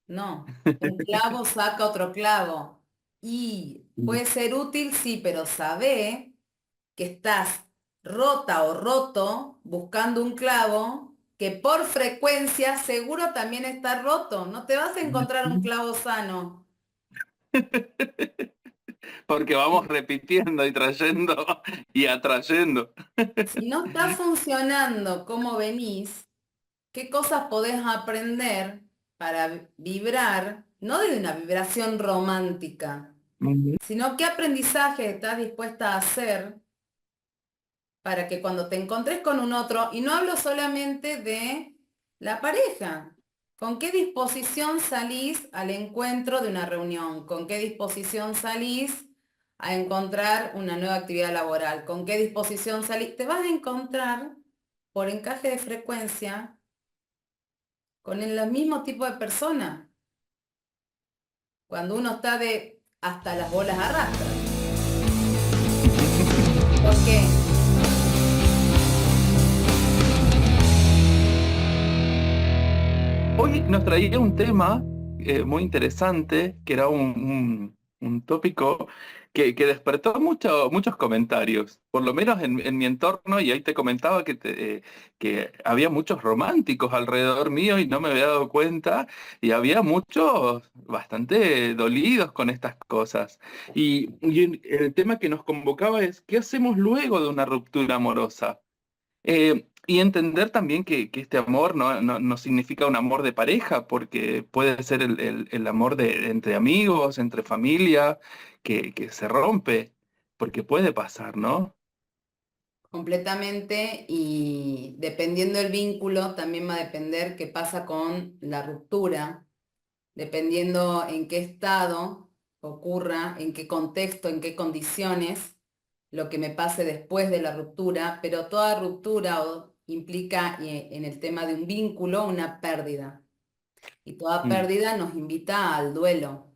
No, un clavo saca otro clavo. Y Mm. puede ser útil, sí, pero sabe que estás rota o roto buscando un clavo que por frecuencia seguro también está roto. No te vas a encontrar un clavo sano. Porque vamos repitiendo y trayendo y atrayendo. Si no está funcionando como venís, ¿qué cosas podés aprender para vibrar, no de una vibración romántica, Ujú. sino qué aprendizaje estás dispuesta a hacer para que cuando te encontres con un otro, y no hablo solamente de la pareja, ¿con qué disposición salís al encuentro de una reunión? ¿Con qué disposición salís a encontrar una nueva actividad laboral? ¿Con qué disposición salís? Te vas a encontrar por encaje de frecuencia con el mismo tipo de persona, cuando uno está de hasta las bolas arrastra. ¿Por qué? Hoy nos traía un tema muy interesante, que era un tópico que despertó muchos comentarios, por lo menos en mi entorno, y ahí te comentaba que había muchos románticos alrededor mío y no me había dado cuenta, y había muchos bastante dolidos con estas cosas. Y el tema que nos convocaba es, ¿qué hacemos luego de una ruptura amorosa? Y entender también que este amor no significa un amor de pareja, porque puede ser el amor entre amigos, entre familia, que se rompe, porque puede pasar, ¿no? Completamente, y dependiendo del vínculo, también va a depender qué pasa con la ruptura, dependiendo en qué estado ocurra, en qué contexto, en qué condiciones, lo que me pase después de la ruptura, pero toda ruptura implica en el tema de un vínculo una pérdida, y toda Mm. pérdida nos invita al duelo.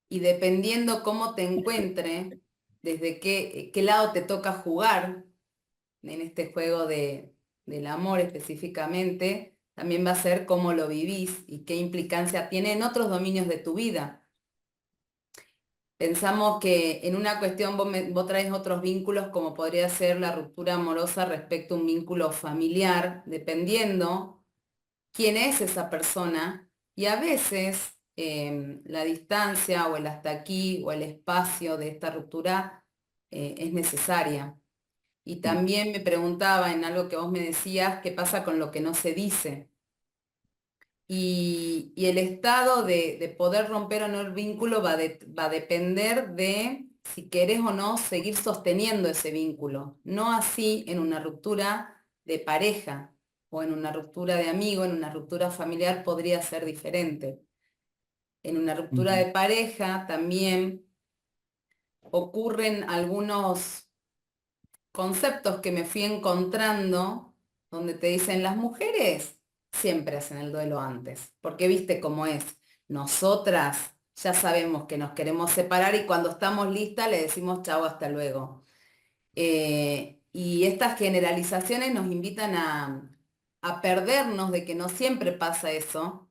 Y dependiendo cómo te encuentre, desde qué lado te toca jugar en este juego del amor específicamente, también va a ser cómo lo vivís y qué implicancia tiene en otros dominios de tu vida. Pensamos que en una cuestión vos traes otros vínculos, como podría ser la ruptura amorosa respecto a un vínculo familiar, dependiendo quién es esa persona, y a veces la distancia o el hasta aquí o el espacio de esta ruptura es necesaria. Y Mm. también me preguntaba en algo que vos me decías, qué pasa con lo que no se dice. Y el estado de poder romper o no el vínculo va a depender de si querés o no seguir sosteniendo ese vínculo. No así en una ruptura de pareja o en una ruptura de amigo, en una ruptura familiar podría ser diferente. En una ruptura Ujú. de pareja también ocurren algunos conceptos que me fui encontrando, donde te dicen las mujeres siempre hacen el duelo antes, porque viste cómo es. Nosotras ya sabemos que nos queremos separar y cuando estamos listas le decimos chau, hasta luego. Y estas generalizaciones nos invitan a perdernos de que no siempre pasa eso.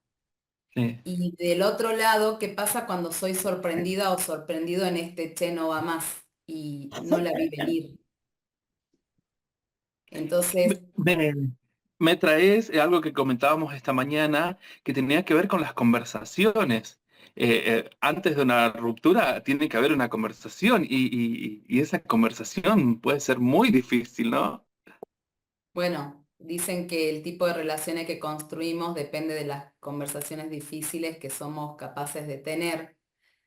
Sí. Y del otro lado, ¿qué pasa cuando soy sorprendida o sorprendido en este che no va más y no la vi venir? Me, Entonces, me- me traes algo que comentábamos esta mañana que tenía que ver con las conversaciones. Antes de una ruptura tiene que haber una conversación y esa conversación puede ser muy difícil, ¿no? bueno, dicen que el tipo de relaciones que construimos depende de las conversaciones difíciles que somos capaces de tener.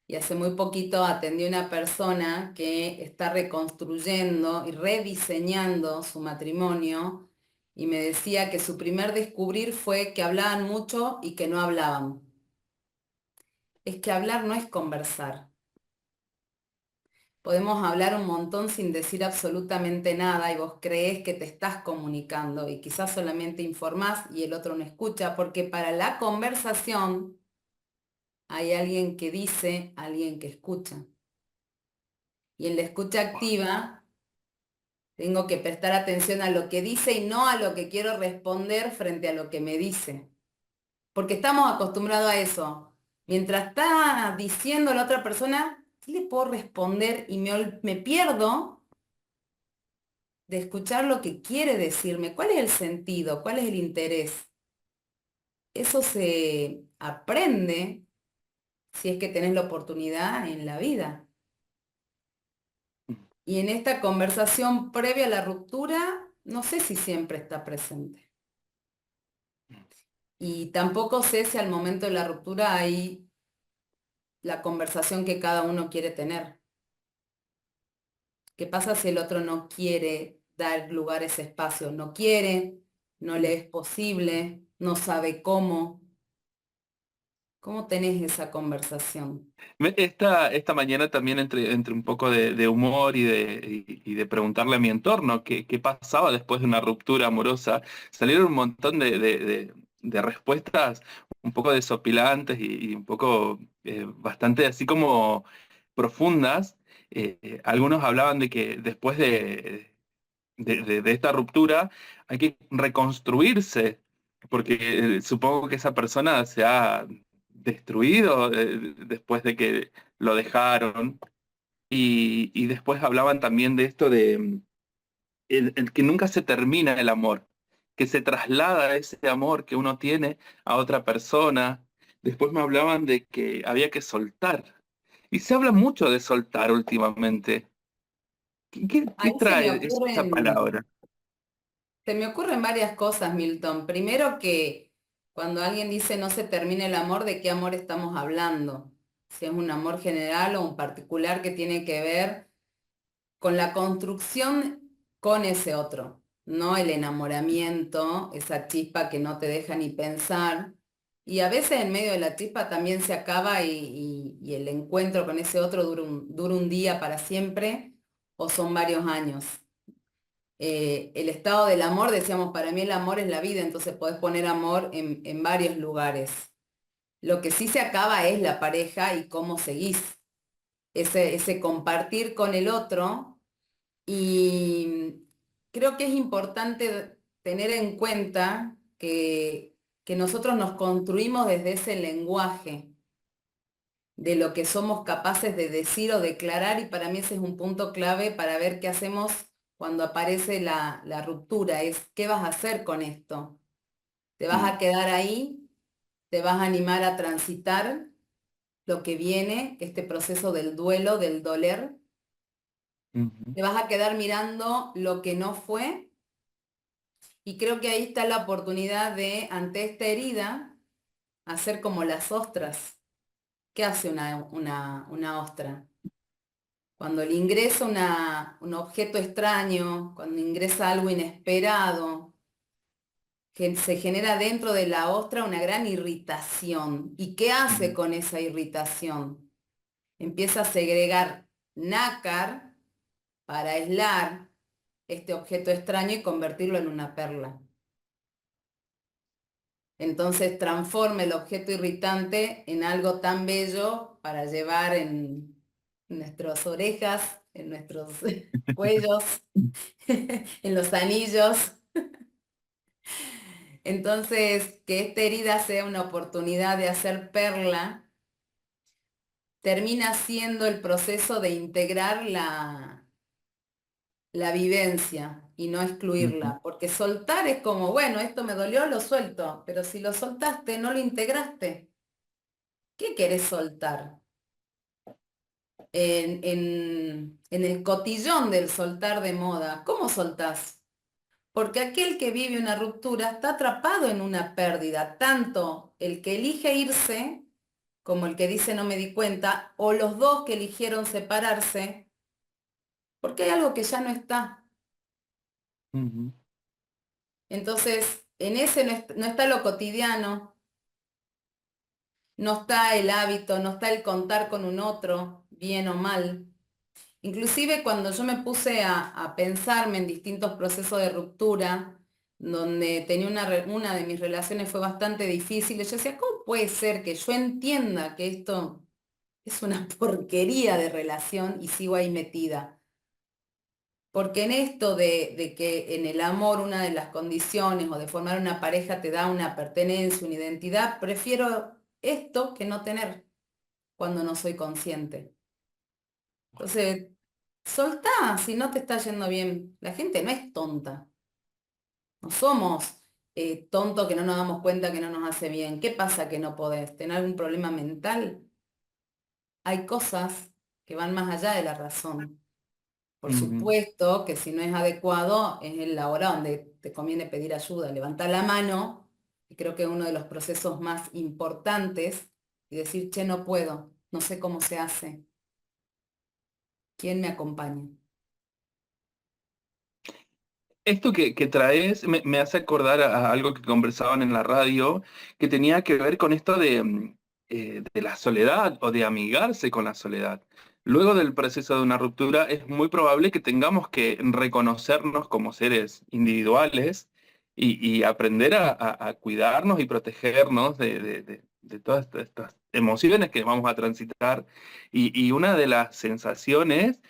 Y hace muy poquito atendí a una persona que está reconstruyendo y rediseñando su matrimonio y me decía que su primer descubrir fue que hablaban mucho y que no hablaban. Es que hablar no es conversar. Podemos hablar un montón sin decir absolutamente nada y vos creés que te estás comunicando y quizás solamente informás y el otro no escucha, porque para la conversación hay alguien que dice, alguien que escucha. Y en la escucha activa tengo que prestar atención a lo que dice y no a lo que quiero responder frente a lo que me dice. porque estamos acostumbrados a eso. Mientras está diciendo la otra persona, ¿qué le puedo responder? Y me pierdo de escuchar lo que quiere decirme. ¿Cuál es el sentido? ¿Cuál es el interés? Eso se aprende si es que tenés la oportunidad en la vida. Y en esta conversación previa a la ruptura, no sé si siempre está presente. Y tampoco sé si al momento de la ruptura hay la conversación que cada uno quiere tener. ¿Qué pasa si el otro no quiere dar lugar a ese espacio? No quiere, no le es posible, no sabe cómo. ¿Cómo tenés esa conversación? Esta mañana también entre un poco de humor y de preguntarle a mi entorno qué pasaba después de una ruptura amorosa, salieron un montón de respuestas un poco desopilantes y un poco bastante así como profundas. Algunos hablaban de que después de esta ruptura hay que reconstruirse, porque supongo que esa persona se ha destruido después de que lo dejaron. Y después hablaban también de esto de el que nunca se termina el amor, que se traslada ese amor que uno tiene a otra persona. Después me hablaban de que había que soltar. Y se habla mucho de soltar últimamente. ¿Qué Ahí trae esa palabra? se me ocurren varias cosas, Milton. Primero que cuando alguien dice no se termina el amor, ¿de qué amor estamos hablando? Si es un amor general o un particular que tiene que ver con la construcción con ese otro, no el enamoramiento, esa chispa que no te deja ni pensar. Y a veces en medio de la chispa también se acaba y el encuentro con ese otro dura un día para siempre o son varios años. El estado del amor, decíamos, para mí el amor es la vida, entonces podés poner amor en varios lugares. Lo que sí se acaba es la pareja y cómo seguís, ese compartir con el otro. Y creo que es importante tener en cuenta que nosotros nos construimos desde ese lenguaje de lo que somos capaces de decir o declarar, y para mí ese es un punto clave para ver qué hacemos cuando aparece la ruptura, es qué vas a hacer con esto. ¿Te vas a Mm, quedar ahí? ¿Te vas a animar a transitar lo que viene, este proceso del duelo, del doler? ujú, ¿Te vas a quedar mirando lo que no fue? Y creo que ahí está la oportunidad de, ante esta herida, hacer como las ostras. ¿Qué hace una ostra? Cuando le ingresa un objeto extraño, cuando ingresa algo inesperado, que se genera dentro de la ostra una gran irritación. ¿Y qué hace mm, con esa irritación? Empieza a segregar nácar para aislar este objeto extraño y convertirlo en una perla. Entonces transforma el objeto irritante en algo tan bello para llevar en nuestras orejas, en nuestros cuellos, en los anillos. Entonces, que esta herida sea una oportunidad de hacer perla, termina siendo el proceso de integrar la vivencia y no ujú, excluirla, porque soltar es como, bueno, esto me dolió, lo suelto, pero si lo soltaste, no lo integraste, ¿qué querés soltar? En el cotillón del soltar de moda, ¿cómo soltás? Porque aquel que vive una ruptura está atrapado en una pérdida, tanto el que elige irse como el que dice no me di cuenta, o los dos que eligieron separarse, porque hay algo que ya no está. ujú. Entonces, en ese no está lo cotidiano, no está el hábito, no está el contar con un otro, bien o mal. Inclusive cuando yo me puse a pensarme en distintos procesos de ruptura, donde tenía una de mis relaciones fue bastante difícil, yo decía, ¿cómo puede ser que yo entienda que esto es una porquería de relación y sigo ahí metida? Porque en esto de que en el amor una de las condiciones o de formar una pareja te da una pertenencia, una identidad, prefiero esto que no tener cuando no soy consciente. Entonces, soltá si no te está yendo bien. La gente no es tonta. No somos tontos que no nos damos cuenta que no nos hace bien. ¿Qué pasa que no podés? ¿Tener algún problema mental? Hay cosas que van más allá de la razón. Por Ujú. supuesto que si no es adecuado, es en la hora donde te conviene pedir ayuda, levantar la mano, y creo que es uno de los procesos más importantes, y decir, che, no puedo, no sé cómo se hace, ¿quién me acompaña? Esto que traes me hace acordar a algo que conversaban en la radio, que tenía que ver con esto de la soledad o de amigarse con la soledad. Luego del proceso de una ruptura es muy probable que tengamos que reconocernos como seres individuales y aprender a cuidarnos y protegernos de todas estas emociones que vamos a transitar. Y una de las sensaciones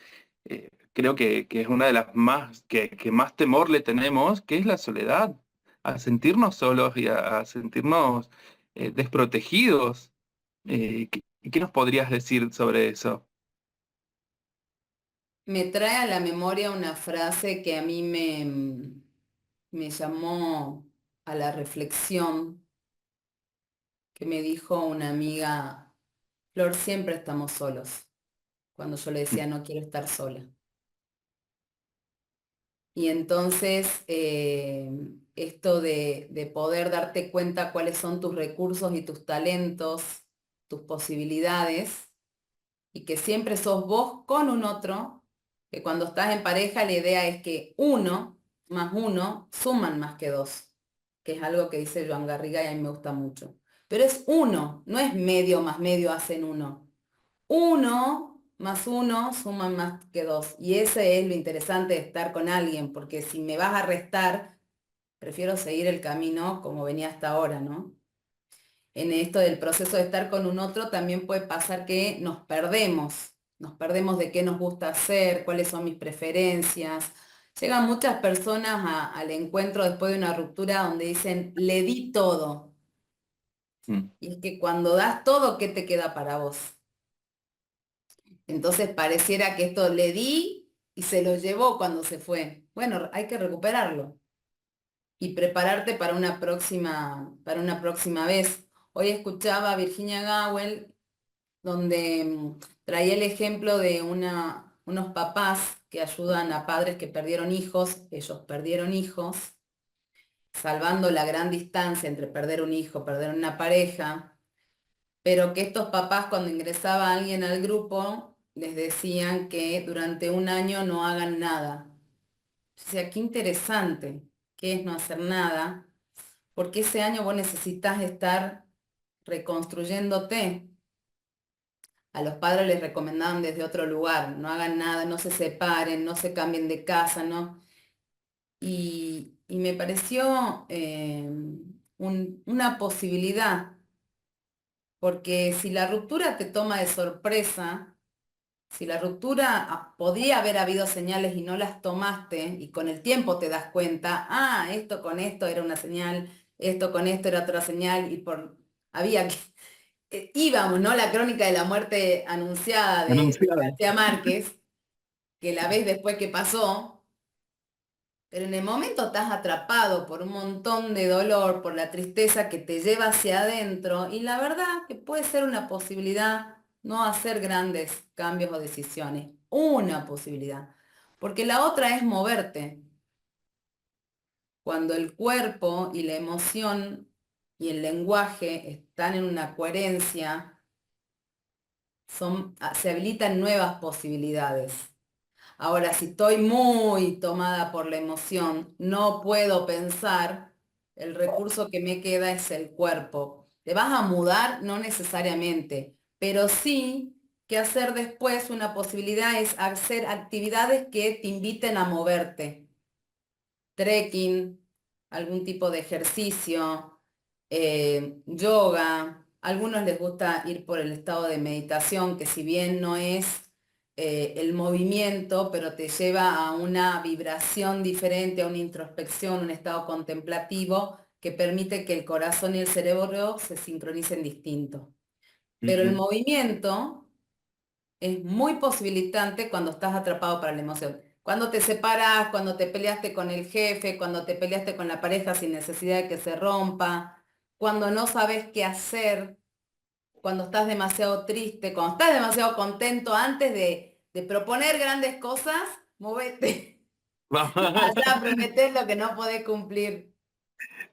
creo que es una de las más que más temor le tenemos, que es la soledad, a sentirnos solos y a sentirnos desprotegidos. ¿Qué nos podrías decir sobre eso? Me trae a la memoria una frase que a mí me llamó a la reflexión, que me dijo una amiga, Flor, siempre estamos solos, cuando yo le decía, no quiero estar sola. Y entonces, esto de poder darte cuenta cuáles son tus recursos y tus talentos, tus posibilidades, y que siempre sos vos con un otro, que cuando estás en pareja la idea es que uno más uno suman más que dos, que es algo que dice Joan Garriga y a mí me gusta mucho. Pero es uno, no es medio más medio hacen uno. Uno más uno suman más que dos. Y ese es lo interesante de estar con alguien, porque si me vas a restar, prefiero seguir el camino como venía hasta ahora, ¿no? En esto del proceso de estar con un otro también puede pasar que nos perdemos de qué nos gusta hacer, cuáles son mis preferencias. Llegan muchas personas al encuentro después de una ruptura donde dicen, le di todo. Mm. Y es que cuando das todo, ¿qué te queda para vos? Entonces pareciera que esto le di y se lo llevó cuando se fue. Bueno, hay que recuperarlo y prepararte para una próxima vez. Hoy escuchaba a Virginia Gowell donde traía el ejemplo de unos papás que ayudan a padres que perdieron hijos, ellos perdieron hijos, salvando la gran distancia entre perder un hijo, perder una pareja, pero que estos papás cuando ingresaba alguien al grupo les decían que durante un año no hagan nada. O sea, qué interesante que es no hacer nada, porque ese año vos necesitas estar reconstruyéndote. A los padres les recomendaban desde otro lugar, no hagan nada, no se separen, no se cambien de casa, ¿no? Y me pareció una posibilidad, porque si la ruptura te toma de sorpresa, si la ruptura podría haber habido señales y no las tomaste, y con el tiempo te das cuenta, ah, esto con esto era una señal, esto con esto era otra señal, y había que, íbamos, ¿no? La crónica de la muerte anunciada de Anunciada. García Márquez, que la ves después que pasó, pero en el momento estás atrapado por un montón de dolor, por la tristeza que te lleva hacia adentro, y la verdad que puede ser una posibilidad no hacer grandes cambios o decisiones, una posibilidad, porque la otra es moverte. Cuando el cuerpo y la emoción y el lenguaje están en una coherencia, se habilitan nuevas posibilidades. Ahora, si estoy muy tomada por la emoción, no puedo pensar, el recurso que me queda es el cuerpo. ¿Te vas a mudar? No necesariamente, pero sí que hacer después una posibilidad es hacer actividades que te inviten a moverte. Trekking, algún tipo de ejercicio, yoga. A algunos les gusta ir por el estado de meditación, que si bien no es el movimiento, pero te lleva a una vibración diferente, a una introspección, un estado contemplativo que permite que el corazón y el cerebro se sincronicen distinto. Pero el Ujú. movimiento es muy posibilitante cuando estás atrapado para la emoción. Cuando te separas, cuando te peleaste con el jefe, cuando te peleaste con la pareja sin necesidad de que se rompa, cuando no sabes qué hacer, cuando estás demasiado triste, cuando estás demasiado contento, antes de proponer grandes cosas, movete. Allá prometer lo que no podés cumplir.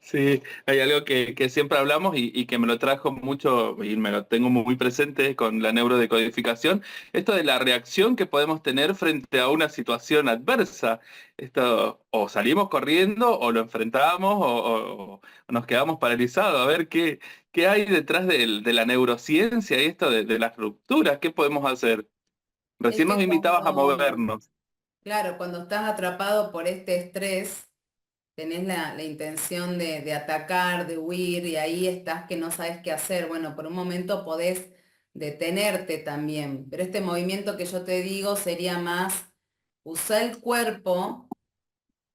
Sí, hay algo que siempre hablamos y que me lo trajo mucho y me lo tengo muy presente con la neurodecodificación, esto de la reacción que podemos tener frente a una situación adversa. Esto, o salimos corriendo o lo enfrentamos o nos quedamos paralizados. A ver qué hay detrás de la neurociencia y esto de las rupturas, ¿qué podemos hacer? Es Recién nos que invitabas a movernos. claro, cuando estás atrapado por este estrés, tenés la intención de atacar, de huir, y ahí estás que no sabes qué hacer. Bueno, por un momento podés detenerte también, pero este movimiento que yo te digo sería más usar el cuerpo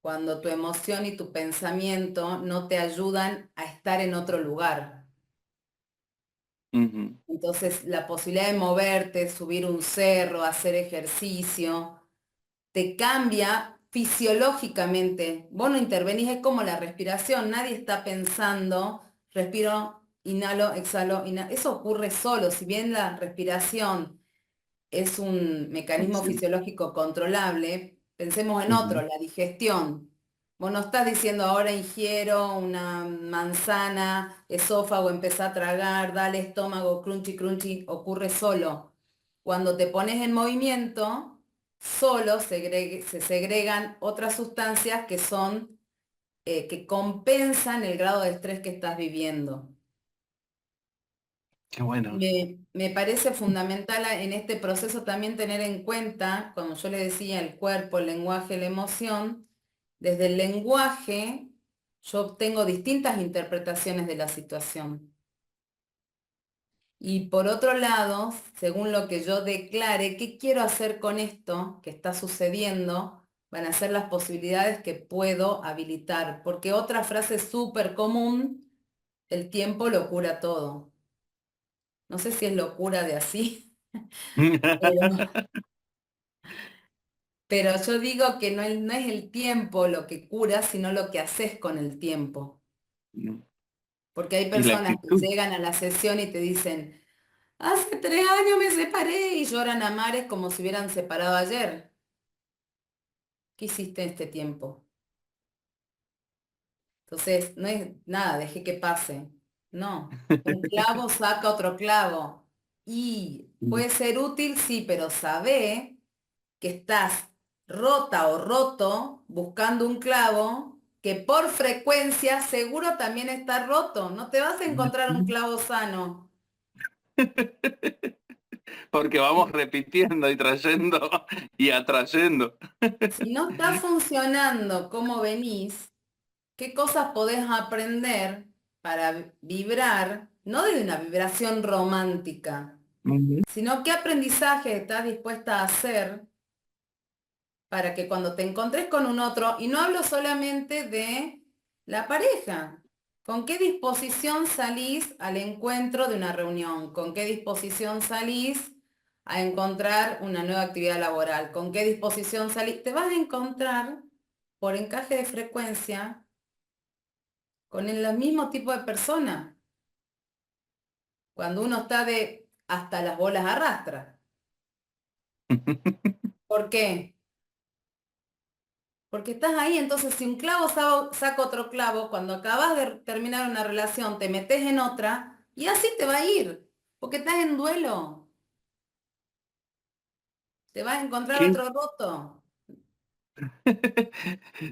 cuando tu emoción y tu pensamiento no te ayudan a estar en otro lugar. Ujú. Entonces, la posibilidad de moverte, subir un cerro, hacer ejercicio, te cambia fisiológicamente. Vos no intervenís, es como la respiración, nadie está pensando, respiro, inhalo, exhalo, inhalo. Eso ocurre solo, si bien la respiración es un mecanismo Sí. fisiológico controlable, pensemos en otro, Ujú. la digestión. Vos no estás diciendo ahora ingiero una manzana, esófago, empezá a tragar, dale estómago, crunchy, crunchy, ocurre solo. Cuando te pones en movimiento, solo se segregan otras sustancias que son, que compensan el grado de estrés que estás viviendo. Qué bueno. Me parece fundamental en este proceso también tener en cuenta, como yo le decía, el cuerpo, el lenguaje, la emoción. Desde el lenguaje yo tengo distintas interpretaciones de la situación. Y por otro lado, según lo que yo declare, ¿qué quiero hacer con esto que está sucediendo? Van a ser las posibilidades que puedo habilitar. Porque otra frase súper común, el tiempo lo cura todo. No sé si es locura de así, pero Pero yo digo que no es el tiempo lo que cura, sino lo que haces con el tiempo. Porque hay Y la personas que actitud. llegan a la sesión y te dicen, hace 3 años me separé y lloran a mares como si hubieran separado ayer. ¿Qué hiciste en este tiempo? Entonces, no es nada, dejé que pase. No, un clavo saca otro clavo. Y puede ser útil, sí, pero sabe que estás rota o roto buscando un clavo que por frecuencia seguro también está roto. No te vas a encontrar un clavo sano. Porque vamos repitiendo y trayendo y atrayendo. Si no está funcionando como venís, ¿qué cosas podés aprender para vibrar, no de una vibración romántica, Ujú. sino qué aprendizaje estás dispuesta a hacer para que cuando te encontres con un otro, y no hablo solamente de la pareja, ¿con qué disposición salís al encuentro de una reunión? ¿Con qué disposición salís a encontrar una nueva actividad laboral? ¿Con qué disposición salís? Te vas a encontrar por encaje de frecuencia con el mismo tipo de persona. Cuando uno está de hasta las bolas arrastra. ¿Por qué? Porque estás ahí, entonces si un clavo saca otro clavo, cuando acabas de terminar una relación, te metes en otra y así te va a ir, porque estás en duelo, te vas a encontrar ¿Qué? otro roto.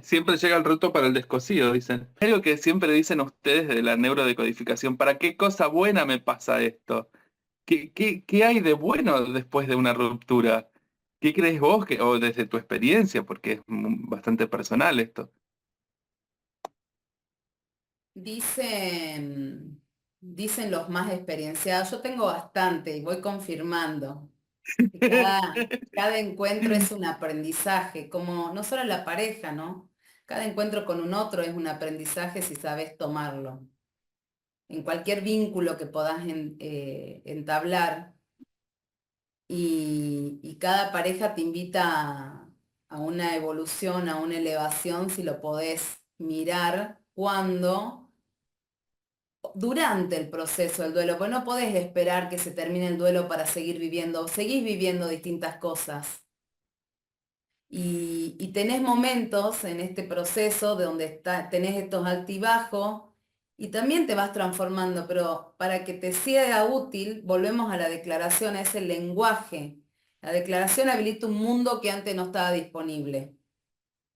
Siempre llega el roto para el descosido, dicen. Algo que siempre dicen ustedes de la neurodecodificación, ¿para qué cosa buena me pasa esto? ¿Qué hay de bueno después de una ruptura? ¿Qué crees vos o desde tu experiencia? Porque es bastante personal esto. Dicen los más experienciados, yo tengo bastante y voy confirmando. que cada encuentro es un aprendizaje, como no solo la pareja, ¿no? Cada encuentro con un otro es un aprendizaje si sabes tomarlo. En cualquier vínculo que puedas entablar y cada pareja te invita a una evolución, a una elevación, si lo podés mirar durante el proceso del duelo, pues no podés esperar que se termine el duelo para seguir viviendo, seguís viviendo distintas cosas. Y tenés momentos en este proceso de donde tenés estos altibajos y también te vas transformando, pero para que te sea útil, volvemos a la declaración, a ese lenguaje. La declaración habilita un mundo que antes no estaba disponible.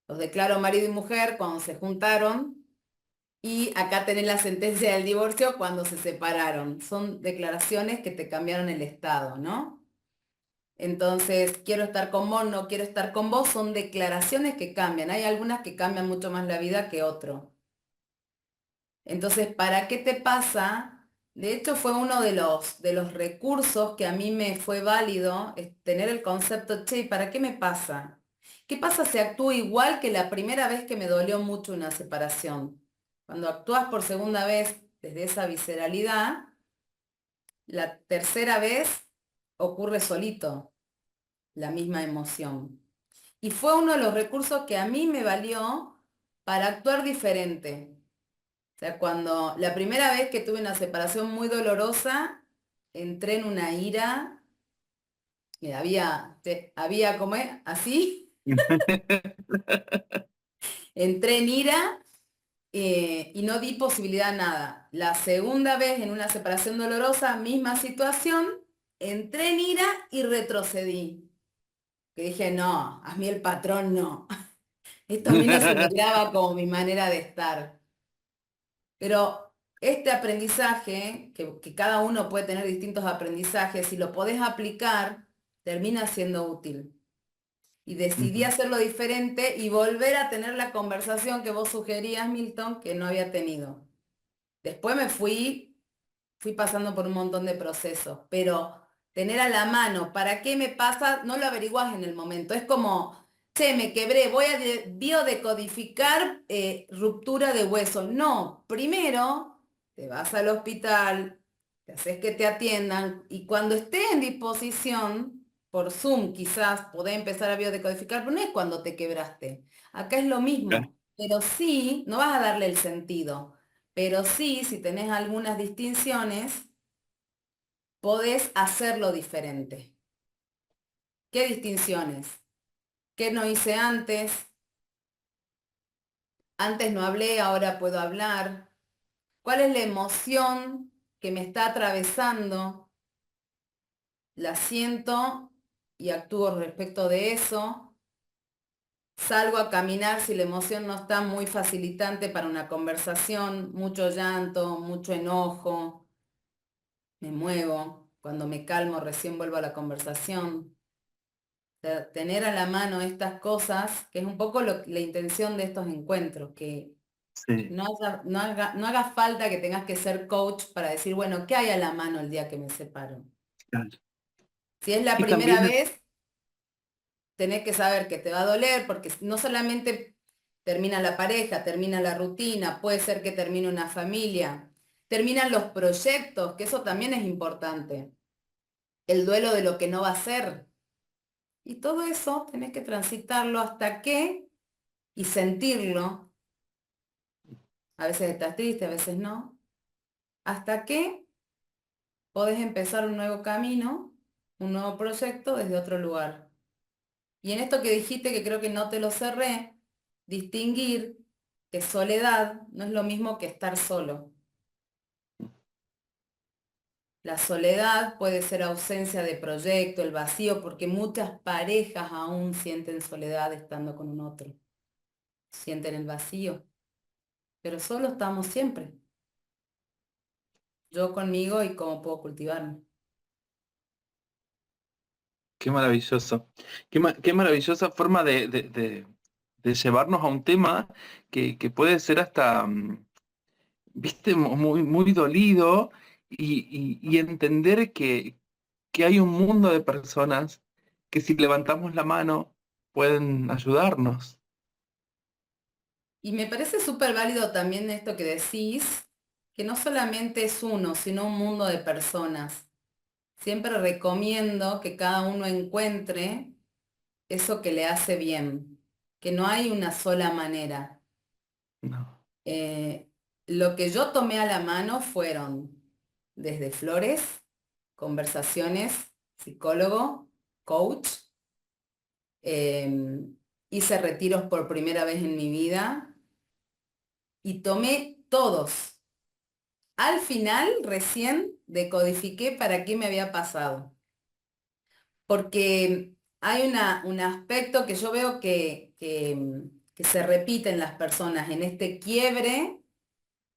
Los declaró marido y mujer cuando se juntaron y acá tenés la sentencia del divorcio cuando se separaron. Son declaraciones que te cambiaron el estado, ¿no? Entonces, quiero estar con vos, no quiero estar con vos, son declaraciones que cambian. Hay algunas que cambian mucho más la vida que otro. Entonces, ¿para qué te pasa? De hecho, fue uno de los recursos que a mí me fue válido, es tener el concepto, che, ¿para qué me pasa? ¿Qué pasa si actúo igual que la primera vez que me dolió mucho una separación? Cuando actúas por segunda vez desde esa visceralidad, la tercera vez ocurre solito la misma emoción. Y fue uno de los recursos que a mí me valió para actuar diferente. O sea, cuando la primera vez que tuve una separación muy dolorosa, entré en una ira, mira, había como así, entré en ira y no di posibilidad a nada. La segunda vez en una separación dolorosa, misma situación, entré en ira y retrocedí. Que dije, no, a mí el patrón no. Esto a mí no se me graba como mi manera de estar. Pero este aprendizaje, que cada uno puede tener distintos aprendizajes, si lo podés aplicar, termina siendo útil. Y decidí Ujú. hacerlo diferente y volver a tener la conversación que vos sugerías, Milton, que no había tenido. Después fui pasando por un montón de procesos, pero tener a la mano, ¿para qué me pasa? No lo averiguás en el momento. Es como, che, me quebré, voy a biodecodificar ruptura de hueso. No, primero te vas al hospital, te haces que te atiendan y cuando estés en disposición, por Zoom quizás podés empezar a biodecodificar, pero no es cuando te quebraste. Acá es lo mismo, pero sí, no vas a darle el sentido. Pero sí, si tenés algunas distinciones, podés hacerlo diferente. ¿Qué distinciones? ¿Qué no hice antes? Antes no hablé, ahora puedo hablar. ¿Cuál es la emoción que me está atravesando? La siento y actúo respecto de eso. Salgo a caminar si la emoción no está muy facilitante para una conversación, mucho llanto, mucho enojo. Me muevo. Cuando me calmo, recién vuelvo a la conversación. Sea, tener a la mano estas cosas, que es un poco la intención de estos encuentros, que Sí, no haga falta que tengas que ser coach para decir, bueno, ¿qué hay a la mano el día que me separo? claro. Si es la Y primera también, vez, tenés que saber que te va a doler, porque no solamente termina la pareja, termina la rutina, puede ser que termine una familia, terminan los proyectos, que eso también es importante, el duelo de lo que no va a ser. Y todo eso tenés que transitarlo hasta que y sentirlo. A veces estás triste, a veces no. Hasta que podés empezar un nuevo camino, un nuevo proyecto desde otro lugar. Y en esto que dijiste, que creo que no te lo cerré, distinguir que soledad no es lo mismo que estar solo. La soledad puede ser ausencia de proyecto, el vacío, porque muchas parejas aún sienten soledad estando con un otro. Sienten el vacío, pero solo estamos siempre. Yo conmigo y cómo puedo cultivarme. qué maravilloso. Qué maravillosa forma de llevarnos a un tema que puede ser hasta, viste, muy, muy dolido y entender que hay un mundo de personas que si levantamos la mano pueden ayudarnos. Y me parece súper válido también esto que decís, que no solamente es uno, sino un mundo de personas. Siempre recomiendo que cada uno encuentre eso que le hace bien, que no hay una sola manera. No. Eh, lo que yo tomé a la mano fueron desde flores, conversaciones, psicólogo, coach, hice retiros por primera vez en mi vida y tomé todos. Al final recién decodifiqué para qué me había pasado, porque hay un aspecto que yo veo que se repite en las personas, en este quiebre,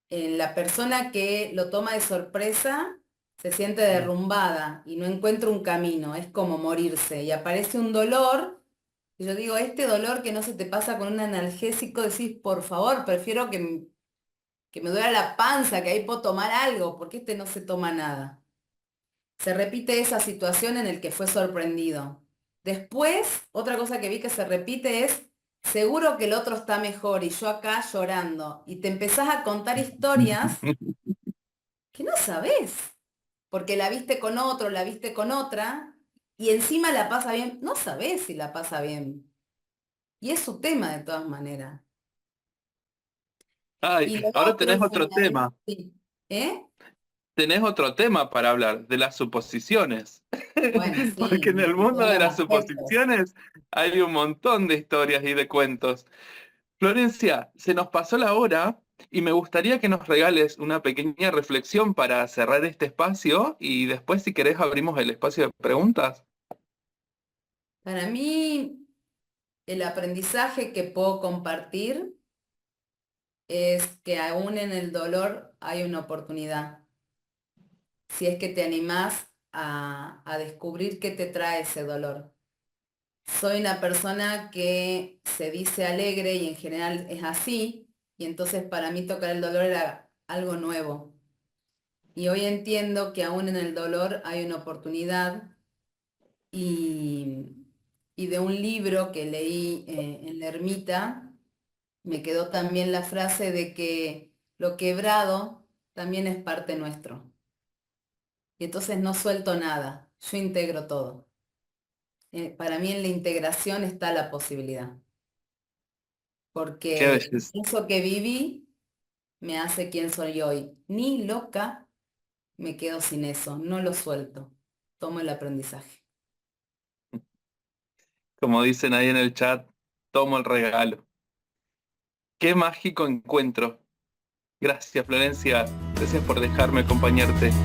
en la persona que lo toma de sorpresa, se siente derrumbada y no encuentra un camino, es como morirse y aparece un dolor. Y yo digo, este dolor que no se te pasa con un analgésico, decís, por favor, prefiero que me duela la panza, que ahí puedo tomar algo, porque este no se toma nada. Se repite esa situación en el que fue sorprendido. Después, otra cosa que vi que se repite es, seguro que el otro está mejor y yo acá llorando. Y te empezás a contar historias que no sabés, porque la viste con otro, la viste con otra, y encima la pasa bien. No sabés si la pasa bien. Y es su tema de todas maneras. Ay, Y lo ahora otro tenés es otro tema. sí. ¿Eh? Tenés otro tema para hablar, de las suposiciones. Bueno, Porque sí, en el y mundo todos de los las aspectos. suposiciones hay un montón de historias y de cuentos. Florencia, se nos pasó la hora y me gustaría que nos regales una pequeña reflexión para cerrar este espacio y después, si querés, abrimos el espacio de preguntas. Para mí, el aprendizaje que puedo compartir es que aún en el dolor hay una oportunidad. Si es que te animás a descubrir qué te trae ese dolor. Soy una persona que se dice alegre y en general es así, y entonces para mí tocar el dolor era algo nuevo. Y hoy entiendo que aún en el dolor hay una oportunidad y, y de un libro que leí en la ermita, me quedó también la frase de que lo quebrado también es parte nuestro. Y entonces no suelto nada, yo integro todo. Para mí en la integración está la posibilidad, Qué porque belleza. eso que viví me hace quien soy hoy. Ni loca me quedo sin eso, no lo suelto, tomo el aprendizaje. Como dicen ahí en el chat, tomo el regalo. Qué mágico encuentro. Gracias, Florencia. Gracias por dejarme acompañarte.